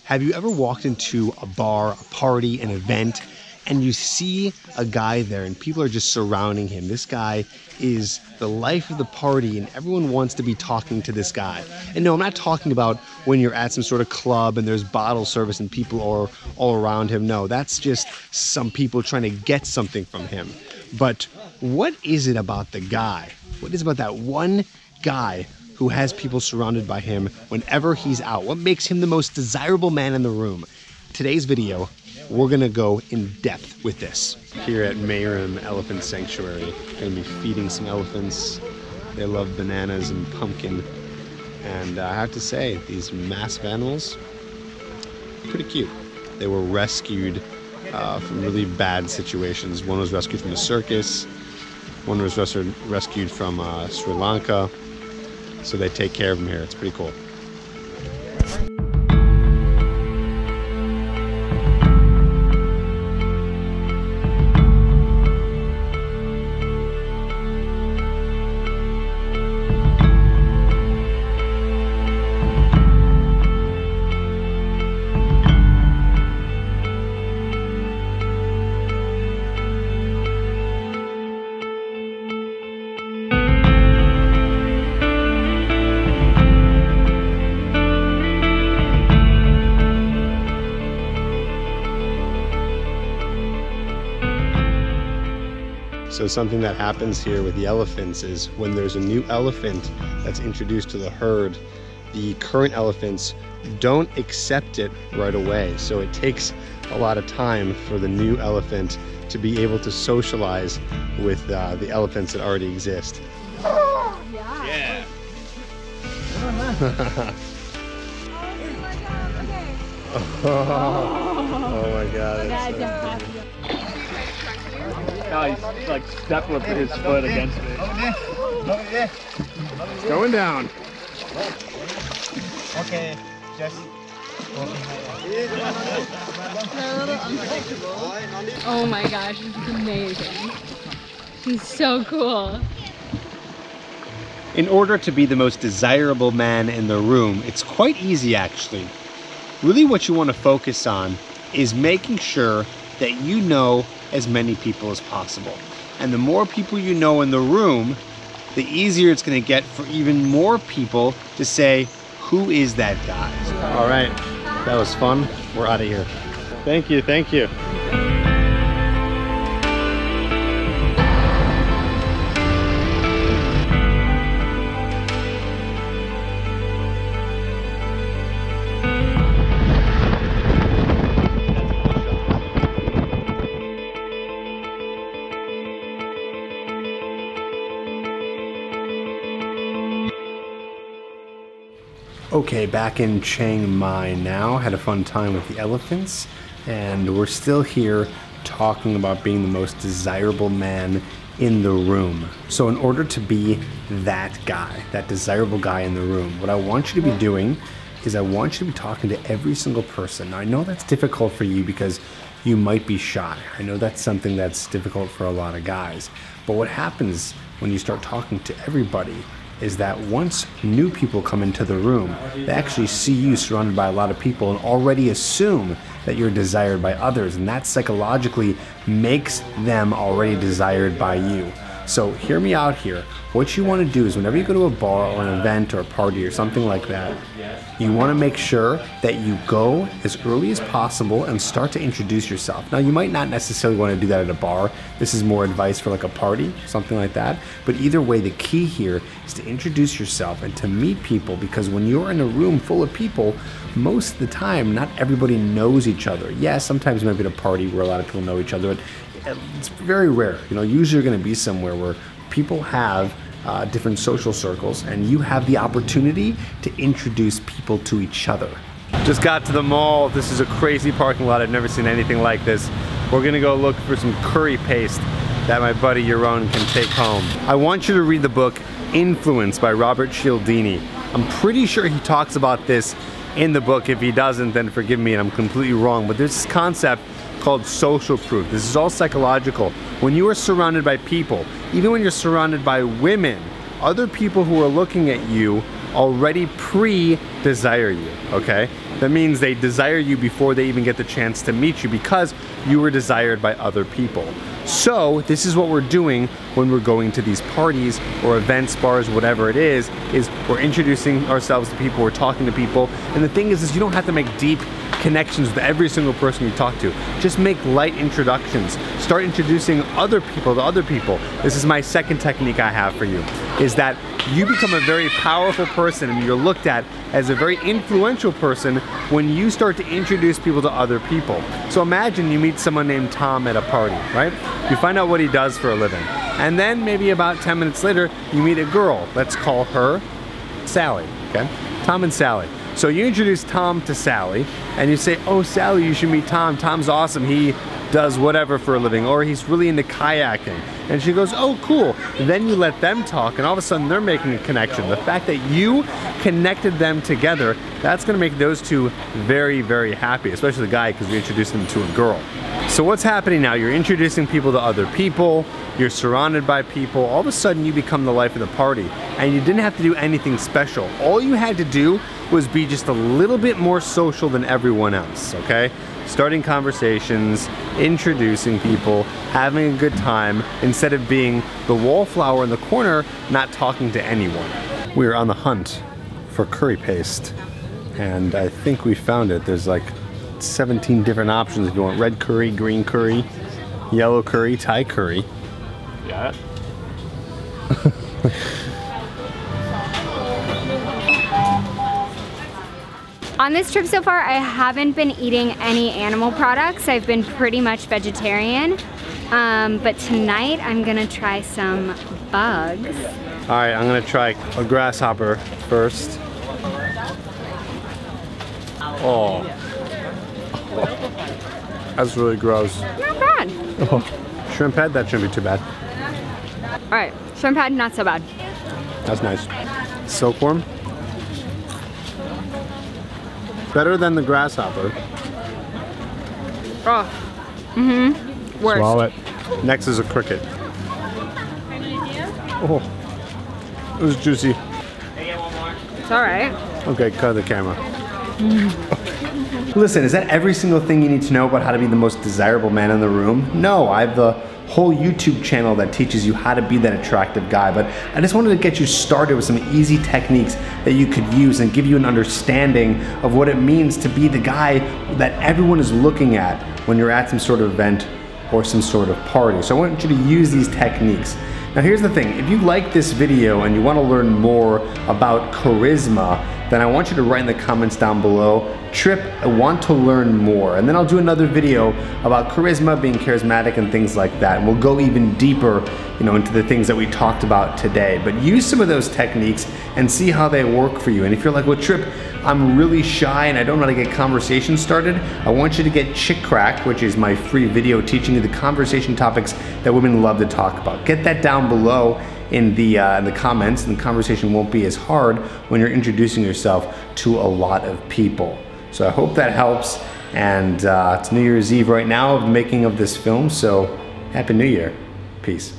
Have you ever walked into a bar, a party, an event, and you see a guy there and people are just surrounding him? This guy is the life of the party and everyone wants to be talking to this guy. And no, I'm not talking about when you're at some sort of club and there's bottle service and people are all around him. No, that's just some people trying to get something from him. But what is it about the guy? What is it about that one guy who has people surrounded by him whenever he's out? What makes him the most desirable man in the room? Today's video, we're gonna go in depth with this. Here at Mayrim Elephant Sanctuary, gonna be feeding some elephants. They love bananas and pumpkin. And I have to say, these massive animals, pretty cute. They were rescued from really bad situations. One was rescued from a circus. One was rescued from Sri Lanka. So they take care of them here. It's pretty cool. So something that happens here with the elephants is when there's a new elephant that's introduced to the herd, the current elephants don't accept it right away. So it takes a lot of time for the new elephant to be able to socialize with the elephants that already exist. Yeah. Oh my God. Oh, he's like stepping with his foot against it. It's going down. Okay, just. Oh my gosh, this is amazing. He's so cool. In order to be the most desirable man in the room, it's quite easy actually. Really what you want to focus on is making sure that you know as many people as possible. And the more people you know in the room, the easier it's going to get for even more people to say, who is that guy? All right, that was fun. We're out of here. Thank you, thank you. Okay, back in Chiang Mai now. Had a fun time with the elephants, and we're still here talking about being the most desirable man in the room. So in order to be that guy, that desirable guy in the room, what I want you to be doing is I want you to be talking to every single person. Now, I know that's difficult for you because you might be shy. I know that's something that's difficult for a lot of guys. But what happens when you start talking to everybody is that once new people come into the room, they actually see you surrounded by a lot of people and already assume that you're desired by others, and that psychologically makes them already desired by you. So hear me out here. What you want to do is whenever you go to a bar or an event or a party or something like that, you want to make sure that you go as early as possible and start to introduce yourself. Now, you might not necessarily want to do that at a bar. This is more advice for like a party, something like that. But either way, the key here is to introduce yourself and to meet people, because when you're in a room full of people, most of the time, not everybody knows each other. Yes, sometimes you might be at a party where a lot of people know each other, but it's very rare. You know, usually you're going to be somewhere where people have different social circles, and you have the opportunity to introduce people to each other. Just got to the mall. This is a crazy parking lot. I've never seen anything like this. We're gonna go look for some curry paste that my buddy Yaron can take home. I want you to read the book Influence by Robert Cialdini. I'm pretty sure he talks about this in the book. If he doesn't, then forgive me and I'm completely wrong. But there's this concept called social proof. This is all psychological. When you are surrounded by people, even when you're surrounded by women, other people who are looking at you already pre-desire you, okay? That means they desire you before they even get the chance to meet you because you were desired by other people. So this is what we're doing when we're going to these parties or events, bars, whatever it is we're introducing ourselves to people, we're talking to people. And the thing is you don't have to make deep connections with every single person you talk to. Just make light introductions. Start introducing other people to other people. This is my second technique I have for you, is that you become a very powerful person and you're looked at as a very influential person when you start to introduce people to other people. So imagine you meet someone named Tom at a party, right? You find out what he does for a living. And then maybe about 10 minutes later, you meet a girl. Let's call her Sally, okay? Tom and Sally. So you introduce Tom to Sally and you say, oh Sally, you should meet Tom. Tom's awesome. He does whatever for a living, or he's really into kayaking. And she goes, oh cool. Then you let them talk and all of a sudden they're making a connection. The fact that you connected them together, that's gonna make those two very, very happy, especially the guy because we introduced him to a girl. So what's happening now? You're introducing people to other people, you're surrounded by people, all of a sudden you become the life of the party and you didn't have to do anything special. All you had to do was be just a little bit more social than everyone else, okay? Starting conversations, introducing people, having a good time, instead of being the wallflower in the corner, not talking to anyone. We are on the hunt for curry paste, and I think we found it. There's like 17 different options if you want red curry, green curry, yellow curry, Thai curry. Yeah. On this trip so far, I haven't been eating any animal products. I've been pretty much vegetarian. But tonight I'm gonna try some bugs. All right, I'm gonna try a grasshopper first. Oh. That's really gross. Not bad. Oh. Shrimp head, that shouldn't be too bad. All right, shrimp head, not so bad. That's nice. Silkworm. Better than the grasshopper. Oh. Worst. Swallow it. Next is a cricket. Oh. It was juicy. It's all right. Okay, cut the camera. Listen, is that every single thing you need to know about how to be the most desirable man in the room? No, I have the whole YouTube channel that teaches you how to be that attractive guy, but I just wanted to get you started with some easy techniques that you could use and give you an understanding of what it means to be the guy that everyone is looking at when you're at some sort of event or some sort of party. So I want you to use these techniques. Now here's the thing, if you like this video and you want to learn more about charisma, then I want you to write in the comments down below, Tripp, I want to learn more. And then I'll do another video about charisma, being charismatic and things like that. And we'll go even deeper, into the things that we talked about today. But use some of those techniques and see how they work for you. And if you're like, well, Tripp, I'm really shy and I don't know how to get conversations started, I want you to get Chick Crack, which is my free video teaching you the conversation topics that women love to talk about. Get that down below in the comments, and the conversation won't be as hard when you're introducing yourself to a lot of people. So I hope that helps, and it's New Year's Eve right now of the making of this film, so Happy New Year. Peace.